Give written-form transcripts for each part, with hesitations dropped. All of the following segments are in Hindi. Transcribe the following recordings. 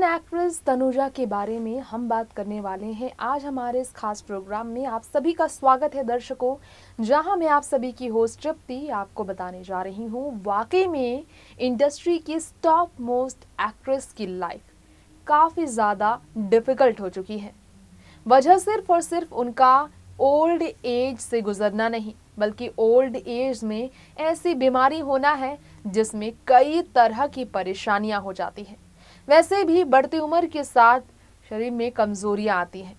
इंडियन एक्ट्रेस तनुजा के बारे में हम बात करने वाले हैं आज हमारे इस खास प्रोग्राम में। आप सभी का स्वागत है दर्शकों, जहां मैं आप सभी की होस्ट तृप्ति आपको बताने जा रही हूं वाकई में इंडस्ट्री की टॉप मोस्ट एक्ट्रेस की लाइफ काफ़ी ज़्यादा डिफ़िकल्ट हो चुकी है। वजह सिर्फ और सिर्फ उनका ओल्ड एज से गुजरना नहीं, बल्कि ओल्ड एज में ऐसी बीमारी होना है जिसमें कई तरह की परेशानियां हो जाती हैं। वैसे भी बढ़ती उम्र के साथ शरीर में कमजोरियां आती हैं,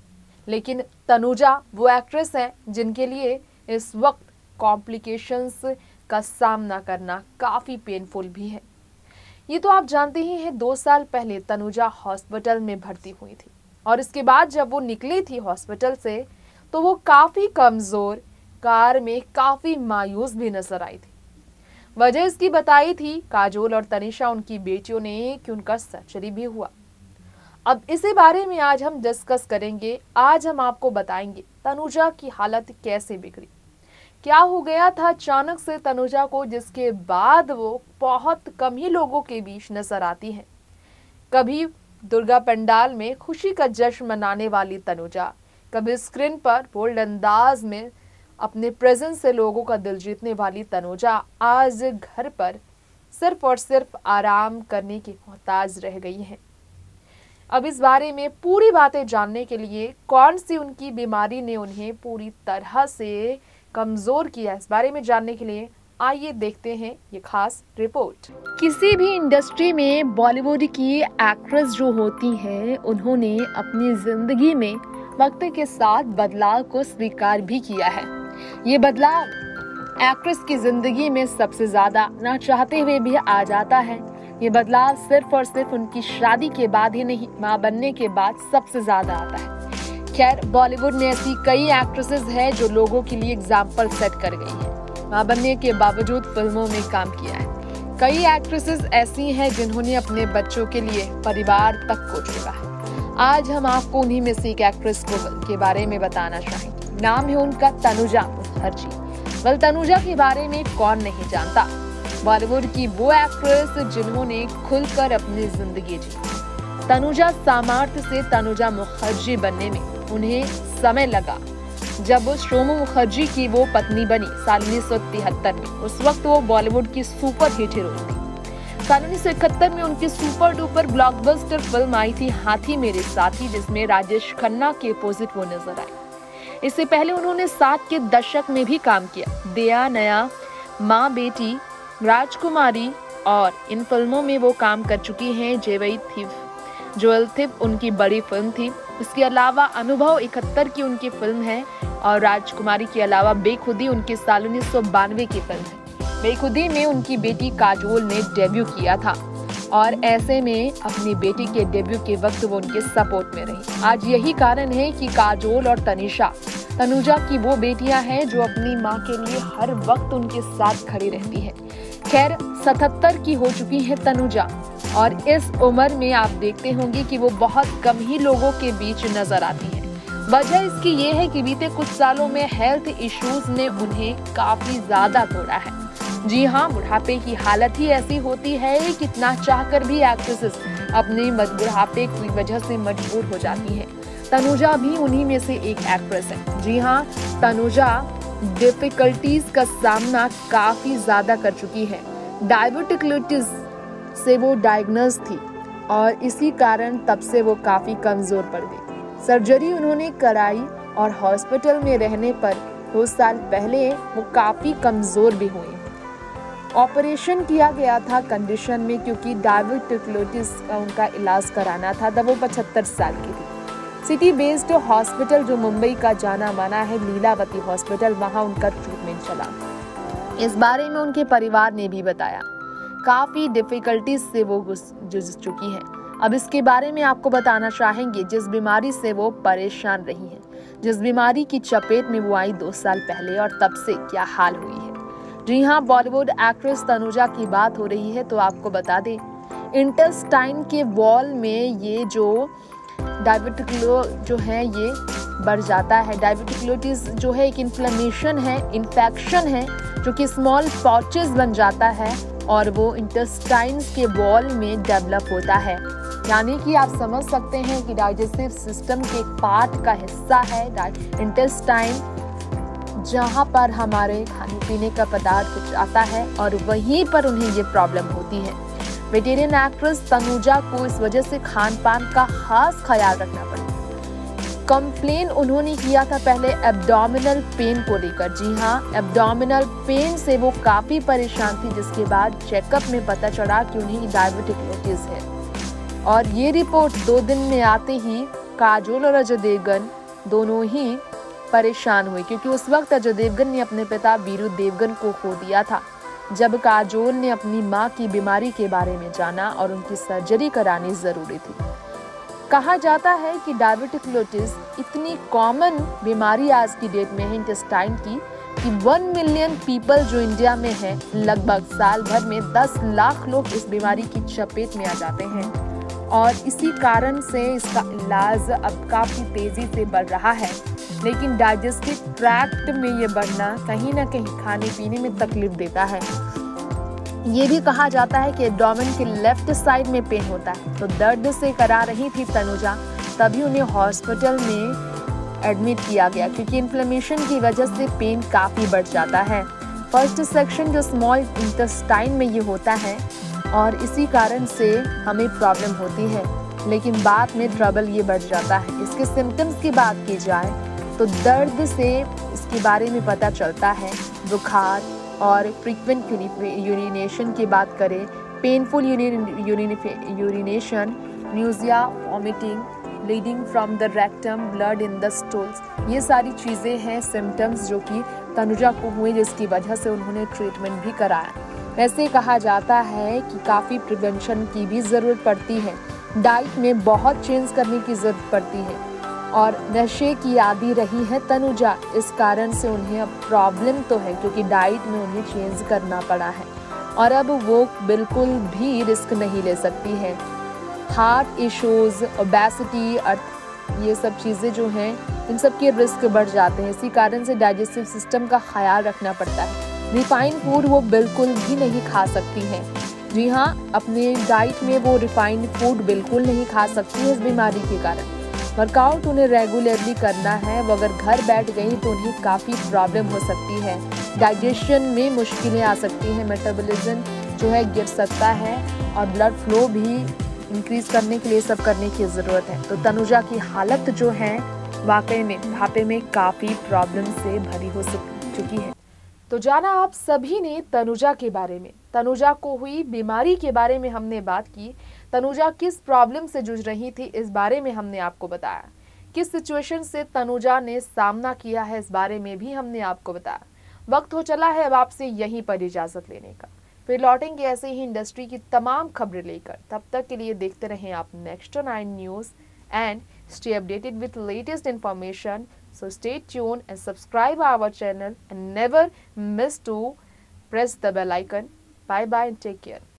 लेकिन तनुजा वो एक्ट्रेस हैं जिनके लिए इस वक्त कॉम्प्लिकेशंस का सामना करना काफ़ी पेनफुल भी है। ये तो आप जानते ही हैं, 2 साल पहले तनुजा हॉस्पिटल में भर्ती हुई थी और इसके बाद जब वो निकली थी हॉस्पिटल से तो वो काफ़ी कमज़ोर, कार में काफ़ी मायूस भी नजर आई थी। वजह इसकी बताई थी काजोल और तनिषा उनकी बेटियों ने कि उनका सर्जरी भी हुआ। अब इसी बारे में आज हम डिस्कस करेंगे। आज हम आपको बताएंगे तनुजा की हालत कैसे बिगड़ी, क्या हो गया था अचानक से तनुजा को, जिसके बाद वो बहुत कम ही लोगों के बीच नजर आती है। कभी दुर्गा पंडाल में खुशी का जश्न मनाने वाली तनुजा, कभी स्क्रीन पर बोल्ड अंदाज में अपने प्रेजेंस से लोगों का दिल जीतने वाली तनुजा आज घर पर सिर्फ और सिर्फ आराम करने की मोहताज रह गई हैं। अब इस बारे में पूरी बातें जानने के लिए, कौन सी उनकी बीमारी ने उन्हें पूरी तरह से कमजोर किया, इस बारे में जानने के लिए आइए देखते हैं ये खास रिपोर्ट। किसी भी इंडस्ट्री में बॉलीवुड की एक्ट्रेस जो होती हैं, उन्होंने अपनी जिंदगी में वक्त के साथ बदलाव को स्वीकार भी किया है। ये बदलाव एक्ट्रेस की जिंदगी में सबसे ज्यादा ना चाहते हुए भी आ जाता है। ये बदलाव सिर्फ और सिर्फ उनकी शादी के बाद ही नहीं, मां बनने के बाद सबसे ज्यादा आता है। खैर, बॉलीवुड में ऐसी कई एक्ट्रेसेस हैं जो लोगों के लिए एग्जाम्पल सेट कर गई हैं। मां बनने के बावजूद फिल्मों में काम किया है। कई एक्ट्रेसेस ऐसी हैं जिन्होंने अपने बच्चों के लिए परिवार तक को जोड़ा है। आज हम आपको उन्हीं में से एक एक्ट्रेस के बारे में बताना चाहेंगे। नाम है उनका तनुजा मुखर्जी। तनुजा के बारे में कौन नहीं जानता। बॉलीवुड की वो एक्ट्रेस जिन्होंने खुलकर अपनी जिंदगी जी। तनुजा सामर्थ्य से तनुजा मुखर्जी बनने में उन्हें समय लगा। जब सोमू मुखर्जी की वो पत्नी बनी साल 1973 में, उस वक्त वो बॉलीवुड की सुपर हिट हीरोइन थी। साल 1971 में उनकी सुपर डुपर ब्लॉकबस्टर फिल्म आई थी हाथी मेरे साथी, जिसमें राजेश खन्ना के अपोजिट वो नजर आए। इससे पहले उन्होंने 60 के दशक में भी काम किया। दया नया, माँ बेटी, राजकुमारी और इन फिल्मों में वो काम कर चुकी हैं। ज्वेल थिप उनकी बड़ी फिल्म थी। इसके अलावा अनुभव 71 की उनकी फिल्म है और राजकुमारी के अलावा बेखुदी उनकी साल 1992 की फिल्म है। बेखुदी में उनकी बेटी काजोल ने डेब्यू किया था और ऐसे में अपनी बेटी के डेब्यू के वक्त वो उनके सपोर्ट में रही। आज यही कारण है कि काजोल और तनिषा तनुजा की वो बेटियां हैं जो अपनी मां के लिए हर वक्त उनके साथ खड़ी रहती है। खैर, 77 की हो चुकी है तनुजा और इस उम्र में आप देखते होंगे कि वो बहुत कम ही लोगों के बीच नजर आती है। वजह इसकी ये है कि बीते कुछ सालों में हेल्थ इश्यूज ने उन्हें काफी ज्यादा तोड़ा है। जी हाँ, बुढ़ापे की हालत ही ऐसी होती है कि कितना चाहकर भी एक्ट्रेसेस अपने बुढ़ापे की वजह से मजबूर हो जाती हैं। तनुजा भी उन्हीं में से एक एक्ट्रेस है। जी हाँ, तनुजा डिफिकल्टीज का सामना काफी ज्यादा कर चुकी है। डायबिटिक्लिटिस से वो डायग्नोज थी और इसी कारण तब से वो काफी कमजोर पड़ गई। सर्जरी उन्होंने कराई और हॉस्पिटल में रहने पर 2 साल पहले वो काफी कमजोर भी हुई। ऑपरेशन किया गया था कंडीशन में, क्योंकि डायबिटिक्लिटिस का उनका इलाज कराना था। तब वो 75 साल की थी। सिटी बेस्ड हॉस्पिटल जो मुंबई का जाना माना है, लीलावती हॉस्पिटल, वहां उनका ट्रीटमेंट चला। इस बारे में उनके परिवार ने भी बताया काफी डिफिकल्टीज से वो जूझ चुकी हैं। अब इसके बारे में आपको बताना चाहेंगे जिस बीमारी से वो परेशान रही हैं, जिस बीमारी की चपेट में वो आई 2 साल पहले और तब से क्या हाल हुई है। जी हाँ, बॉलीवुड एक्ट्रेस तनुजा की बात हो रही है तो आपको बता दें, इंटेस्टाइन के वॉल में ये जो डायबिटिक्लो जो है ये बढ़ जाता है। डायबिटिक्लोटिस जो है एक इन्फ्लेमेशन है, इन्फेक्शन है, जो कि स्मॉल पॉचेस बन जाता है और वो इंटेस्टाइन्स के वॉल में डेवलप होता है। यानी कि आप समझ सकते हैं कि डाइजेस्टिव सिस्टम के एक पार्ट का हिस्सा है इंटेस्टाइन, जहां पर हमारे खाने पीने का पदार्थ जाता है और वहीं पर उन्हें ये प्रॉब्लम होती है। वेटेरियन एक्ट्रेस तनुजा को इस वजह से खान पान का खास ख्याल रखना पड़ा। कंप्लेन उन्होंने किया था पहले एब्डोमिनल पेन को लेकर। जी हाँ, एब्डोमिनल पेन से वो काफी परेशान थी, जिसके बाद चेकअप में पता चला कि उन्हें डायबिटिक्लोसिस है। और ये रिपोर्ट 2 दिन में आते ही काजोल और अजय देवगन दोनों ही परेशान हुए, क्योंकि उस वक्त अजय देवगन ने अपने पिता वीरू देवगन को खो दिया था जब काजोल ने अपनी मां की बीमारी के बारे में जाना और उनकी सर्जरी करानी जरूरी थी। कहा जाता है कि डायबिटिक्लोसिस इतनी कॉमन बीमारी आज की डेट में है इंटेस्टाइन की कि 1 मिलियन पीपल जो इंडिया में है, लगभग साल भर में 10 लाख लोग इस बीमारी की चपेट में आ जाते हैं। और इसी कारण से इसका इलाज अब काफी तेजी से बढ़ रहा है। लेकिन डाइजेस्टिव ट्रैक्ट में ये बढ़ना कहीं ना कहीं खाने पीने में तकलीफ देता है। ये भी कहा जाता है कि एब्डोमेन के लेफ्ट साइड में पेन होता है। तो दर्द से करा रही थी तनुजा, तभी उन्हें हॉस्पिटल में एडमिट किया गया, क्योंकि इन्फ्लेमेशन की वजह से पेन काफी बढ़ जाता है। फर्स्ट सेक्शन जो स्मॉल इंटेस्टाइन में ये होता है और इसी कारण से हमें प्रॉब्लम होती है, लेकिन बाद में ट्रबल ये बढ़ जाता है। इसके सिम्टम्स की बात की जाए तो दर्द से इसके बारे में पता चलता है, बुखार और फ्रीक्वेंट यूरिनेशन की बात करें, painful urination, nausea, vomiting, bleeding from the rectum, blood in the stools, ये सारी चीज़ें हैं सिम्टम्स जो कि तनुजा को हुए, जिसकी वजह से उन्होंने ट्रीटमेंट भी कराया। वैसे कहा जाता है कि काफ़ी प्रिवेंशन की भी ज़रूरत पड़ती है, डाइट में बहुत चेंज करने की ज़रूरत पड़ती है। और नशे की आदी रही है तनुजा, इस कारण से उन्हें अब प्रॉब्लम तो है, क्योंकि डाइट में उन्हें चेंज करना पड़ा है और अब वो बिल्कुल भी रिस्क नहीं ले सकती है। हार्ट इश्यूज, ओबेसिटी, ये सब चीज़ें जो हैं, इन सब के रिस्क बढ़ जाते हैं। इसी कारण से डाइजेस्टिव सिस्टम का ख्याल रखना पड़ता है। रिफाइंड फूड वो बिल्कुल भी नहीं खा सकती हैं। जी हाँ, अपने डाइट में वो रिफाइंड फूड बिल्कुल नहीं खा सकती है इस बीमारी के कारण। वर्कआउट उन्हें रेगुलरली करना है। वो अगर घर बैठ गई तो उन्हें काफ़ी प्रॉब्लम हो सकती है, डाइजेशन में मुश्किलें आ सकती हैं, मेटाबॉलिज्म जो है गिर सकता है और ब्लड फ्लो भी इंक्रीज करने के लिए सब करने की ज़रूरत है। तो तनुजा की हालत जो है वाकई में बुढ़ापे में काफ़ी प्रॉब्लम से भरी हो चुकी है। तो जाना आप सभी ने तनुजा के बारे में, तनुजा को हुई बीमारी के बारे में हमने बात की, तनुजा किस प्रॉब्लम से जूझ रही थी इस बारे में हमने आपको बताया, किस सिचुएशन से तनुजा ने सामना किया है इस बारे में भी हमने आपको बताया। वक्त हो चला है अब आपसे यहीं पर इजाजत लेने का, फिर लौटेंगे ऐसे ही इंडस्ट्री की तमाम खबरें लेकर। तब तक के लिए देखते रहें आप next 9 news and stay updated with latest information. So stay tuned and subscribe our channel and never miss to press the bell icon. Bye bye and take care.